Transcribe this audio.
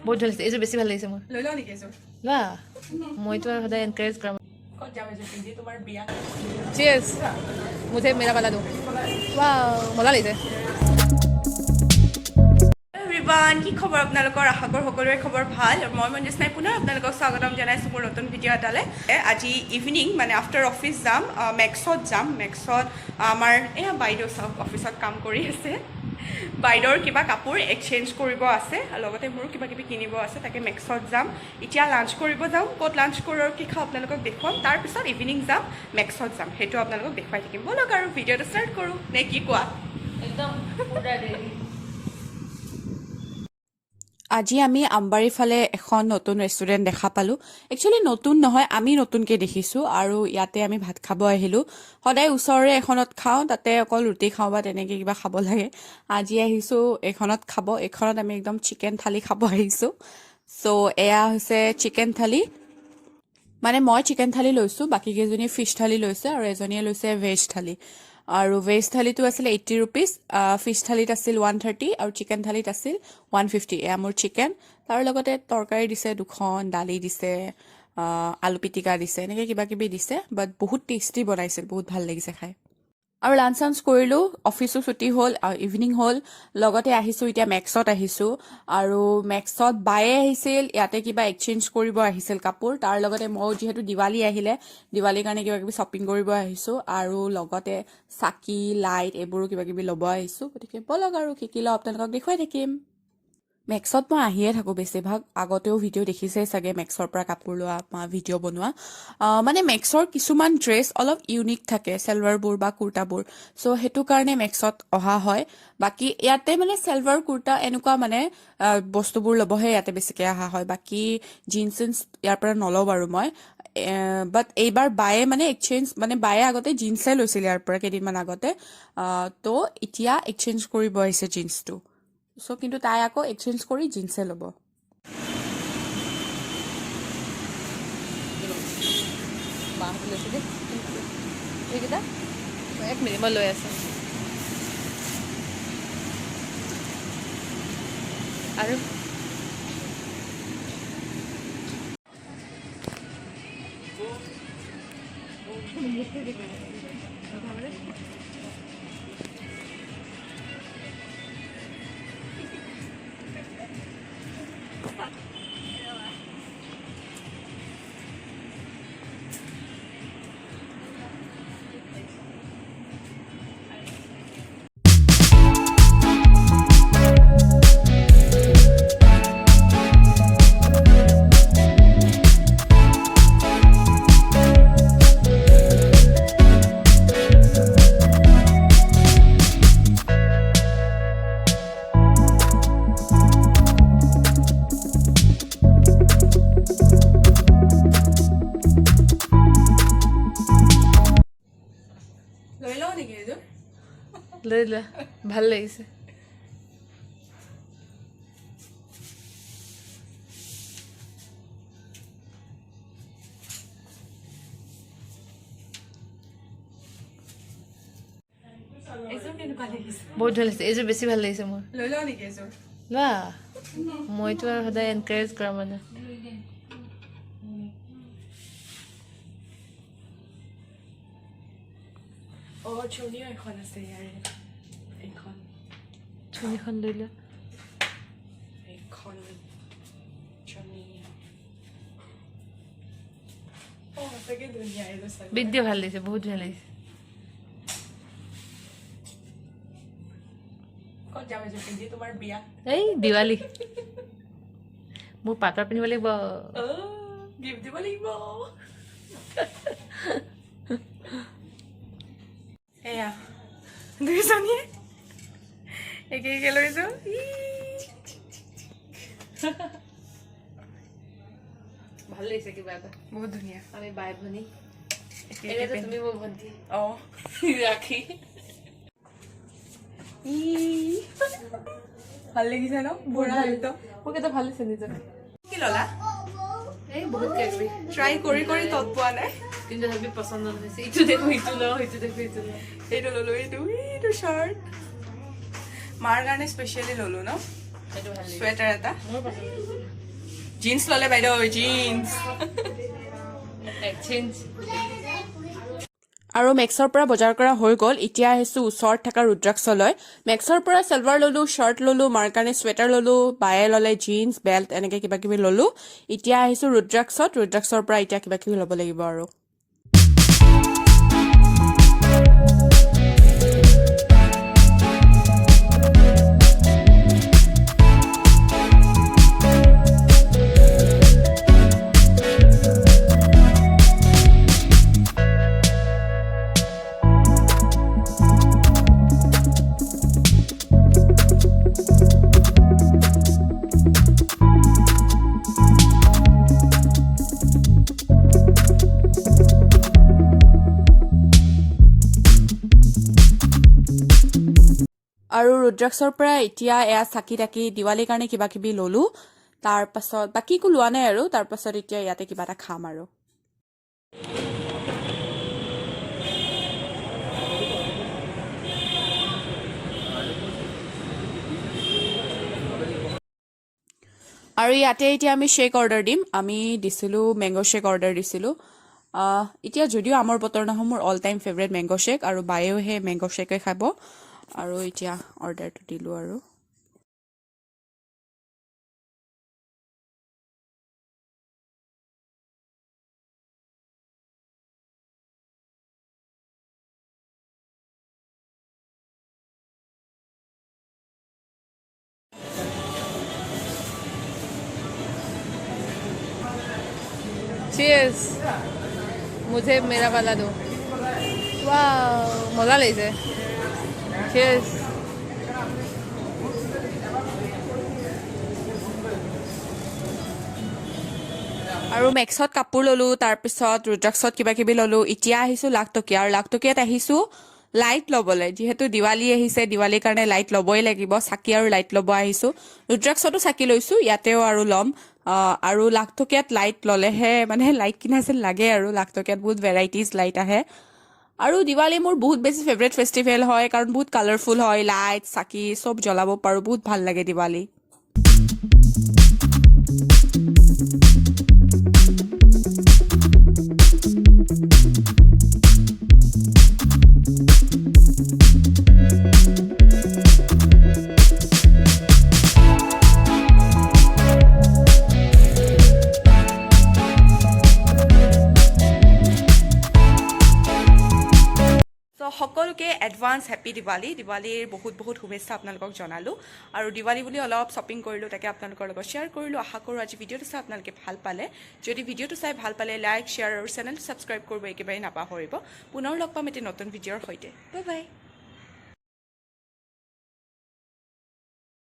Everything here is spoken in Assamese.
বহুত ভাল লাগিছে এইযোৰ বেছি ভাল লাগিছে মোৰ লৈ লওঁ নেকি এযোৰ লোৱা মইতো আৰু সদায় এনকাৰেজ কৰাম ক'ত যাম এযোৰ পিন্ধি তোমাৰ বিয়া চিয়েৰ্ছ মুঝে মেৰা वाला दो वाओ মজা লাগিছে এভৰিৱান কি খবৰ আপোনালোকৰ আশা কৰোঁ সকলোৰে খবৰ ভাল মই মঞ্জুস্নাই পুনৰ আপোনালোকক স্বাগতম জনাইছোঁ মোৰ নতুন ভিডিঅ' এটালৈ আজি ইভিনিং মানে আফটাৰ অফিচ যাম মেক্সত যাম মেক্সত আমাৰ এয়া বাইদেউ চাওক অফিচত কাম কৰি আছে বাইদেউৰ কিবা কাপোৰ এক্সচেঞ্জ কৰিব আছে লগতে মোৰো কিবা কিবি কিনিব আছে তাকে মেক্সত যাম এতিয়া লাঞ্চ কৰিব যাম ক'ত লাঞ্চ কৰোঁ আৰু কি খাওঁ আপোনালোকক দেখুৱাম তাৰপিছত ইভিনিং যাম মেক্সত যাম সেইটো আপোনালোকক দেখুৱাই থাকিম ব'লক আৰু ভিডিঅ'টো ষ্টাৰ্ট কৰোঁ নে কি কোৱা একদম পুৰা ৰেডি আজি আমি আমবাৰীৰ ফালে এখন নতুন ৰেষ্টুৰেণ্ট দেখা পালোঁ একচুৱেলি নতুন নহয় আমি নতুনকৈ দেখিছোঁ আৰু ইয়াতে আমি ভাত খাব আহিলোঁ সদায় ওচৰৰে এখনত খাওঁ তাতে অকল ৰুটি খাওঁ বা তেনেকৈ কিবা খাব লাগে আজি আহিছোঁ এইখনত খাব এইখনত আমি একদম চিকেন থালি খাব আহিছোঁ চ' এয়া হৈছে চিকেন থালি মানে মই চিকেন থালি লৈছোঁ বাকীকেইজনীয়ে ফিছ থালি লৈছে আৰু এজনীয়ে লৈছে ভেজ থালি আৰু ভেজ থালিটো আছিল 80 ৰুপিজ ফিছ থালিত আছিল 130 আৰু চিকেন থালিত আছিল 150 এয়া মোৰ চিকেন তাৰ লগতে তৰকাৰী দিছে দুখন দালি দিছে আলু পিটিকা দিছে এনেকৈ কিবা কিবি দিছে বাট বহুত টেষ্টি বনাইছিল বহুত ভাল লাগিছে খাই আৰু লাঞ্চ চাঞ্চ কৰিলোঁ অফিচো ছুটি হ'ল ইভিনিং হ'ল লগতে আহিছোঁ এতিয়া মেক্সত আহিছোঁ আৰু মেক্সত বায়ে আহিছিল ইয়াতে কিবা এক্সচেঞ্জ কৰিব আহিছিল কাপোৰ তাৰ লগতে মই যিহেতু দিৱালী আহিলে দিৱালীৰ কাৰণে কিবা কিবি শ্বপিং কৰিব আহিছোঁ আৰু লগতে চাকি লাইট এইবোৰো কিবা কিবি ল'ব আহিছোঁ গতিকে ব'লক আৰু কি কি লওঁ আপোনালোকক দেখুৱাই থাকিম মেক্সত মই আহিয়ে থাকোঁ বেছিভাগ আগতেও ভিডিঅ' দেখিছেই চাগে মেক্সৰ পৰা কাপোৰ লোৱা ভিডিঅ' বনোৱা মানে মেক্সৰ কিছুমান ড্ৰেছ অলপ ইউনিক থাকে চেলৱাৰবোৰ বা কুৰ্তাবোৰ চ' সেইটো কাৰণে মেক্সত অহা হয় বাকী ইয়াতে মানে চেলৱাৰ কুৰ্তা এনেকুৱা মানে বস্তুবোৰ ল'বহে ইয়াতে বেছিকৈ অহা হয় বাকী জিন্স চিন্স ইয়াৰ পৰা নলওঁ বাৰু মই বাট এইবাৰ বায়ে মানে এক্সচেঞ্জ মানে বায়ে আগতে জিন্সে লৈছিল ইয়াৰ পৰা কেইদিনমান আগতে তো এতিয়া এক্সচেঞ্জ কৰিব আহিছে জিন্সটো চ' কিন্তু তাই আকৌ এক্সচেঞ্জ কৰি জিন্সে ল'ব মাহঁতে লৈছে দেই এইকেইটা এক মিনিট মই লৈ আছোঁ আৰু লৈ লোৱা ভাল লাগিছে বহুত ভাল লাগিছে এইযোৰ বেছি ভাল লাগিছে মোৰ লৈ লওঁ নেকি এযোৰ লোৱা মইতো আৰু সদায় এনকাৰেজ কৰা মানে চুনিও এখন আছে ইয়াৰে এইখন চুনিখন লৈ লোৱা এইখন চুনি সঁচাকৈ ধুনীয়া এইযোৰ চাই বিদ্যা ভাল লাগিছে বহুত ভাল লাগিছে ক'ত যাম এযোৰ পিন্ধি তোমাৰ বিয়া এই দিৱালী মোৰ পাটৰ পিন্ধিব লাগিব গিফ্ট দিব লাগিব এয়া দুইজনীয়ে একে একে লৈছো ভাল লাগিছে কিবা এটা বহুত ধুনীয়া আমি বাই ভনী একে তুমি মোৰ ভণ্টি অঁ ৰাখি ভাল লাগিছে ন বুঢ়া একদম মোক এটা ভাল লাগিছে নিজৰ কি ল'লা এই বহুত কিবা ট্ৰাই কৰি কৰি তত পোৱা নাই কিন্তু তথাপি পচন্দ হৈছে ইটো দেখো ইটো লওঁ ইটো দেখো ইটো লওঁ এইটো ল'লো এইটো চাৰ্ট মাৰ কাৰণে স্পেচিয়েলি ল'লো ন সেইটো ভাল লাগিছে চুৱেটাৰ এটা মোৰ পচন্দ জিন্স ললে বাইদেউ জিন্স এক্সচেঞ্জ আৰু মেক্সৰ পৰা বজাৰ কৰা হৈ গ'ল এতিয়া আহিছোঁ ওচৰত থকা ৰুদ্ৰাক্ষলৈ মেক্সৰ পৰা চেলৱাৰ ল'লোঁ শ্বাৰ্ট ল'লোঁ মাৰ কাৰণে চুৱেটাৰ ল'লোঁ বায়ে ল'লে জিন্স বেল্ট এনেকৈ কিবা কিবি ল'লোঁ এতিয়া আহিছোঁ ৰুদ্ৰাক্ষৰ পৰা এতিয়া কিবা কিবি ল'ব লাগিব আৰু আৰু ৰুদ্ৰাক্ষৰ পৰা এতিয়া এয়া চাকি তাকি দিৱালীৰ কাৰণে কিবা কিবি ল'লোঁ তাৰ পাছত বাকী একো লোৱা নাই আৰু তাৰ পাছত এতিয়া ইয়াতে কিবা এটা খাম আৰু ইয়াতে এতিয়া আমি শ্বেক অৰ্ডাৰ দিম আমি দিছিলোঁ মেংগ' শ্বেক অৰ্ডাৰ দিছিলোঁ এতিয়া যদিও আমৰ বতৰ নহয় মোৰ all time favourite mango' shake আৰু বায়েও সেই মেংগ' শ্বেকে খাব আৰু এতিয়া অৰ্ডাৰটো দিলোঁ আৰু Cheers. मुझे मेरा वाला दो वाह मजा লাগিছে Cheers. আৰু মেক্সত কাপোৰ ল'লোঁ তাৰপিছত ৰুদ্ৰাক্ষত কিবা কিবি ল'লোঁ এতিয়া আহিছোঁ লাখটকীয়া আৰু লাখটকীয়াত আহিছোঁ লাইট ল'বলৈ যিহেতু দিৱালী আহিছে দিৱালীৰ কাৰণে লাইট ল'বই লাগিব চাকি আৰু লাইট ল'ব আহিছোঁ ৰুদ্ৰাক্ষতো চাকি লৈছোঁ ইয়াতেও আৰু ল'ম আৰু লাখটকীয়াত লাইট ল'লেহে মানে লাইট কিনা যেন লাগে আৰু লাখটকীয়াত বহুত ভেৰাইটিজ লাইট আহে আৰু দিৱালী মোৰ বহুত বেছি ফেভৰেট ফেষ্টিভেল হয় কাৰণ বহুত কালাৰফুল হয় লাইট চাকি চব জ্বলাব পাৰোঁ বহুত ভাল লাগে দিৱালী সকলোকে এডভান্স হেপী দিৱালী দিৱালীৰ বহুত বহুত শুভেচ্ছা আপোনালোকক জনালোঁ আৰু দিৱালী বুলি অলপ শ্বপিং কৰিলোঁ তাকে আপোনালোকৰ লগত শ্বেয়াৰ কৰিলোঁ আশা কৰোঁ আজি ভিডিঅ'টো চাই আপোনালোকে ভাল পালে যদি ভিডিঅ'টো চাই ভাল পালে লাইক শ্বেয়াৰ আৰু চেনেলটো ছাবস্ক্ৰাইব কৰিব একেবাৰে নাপাহৰিব পুনৰ লগ পাম এটি নতুন ভিডিঅ'ৰ সৈতে বাই বাই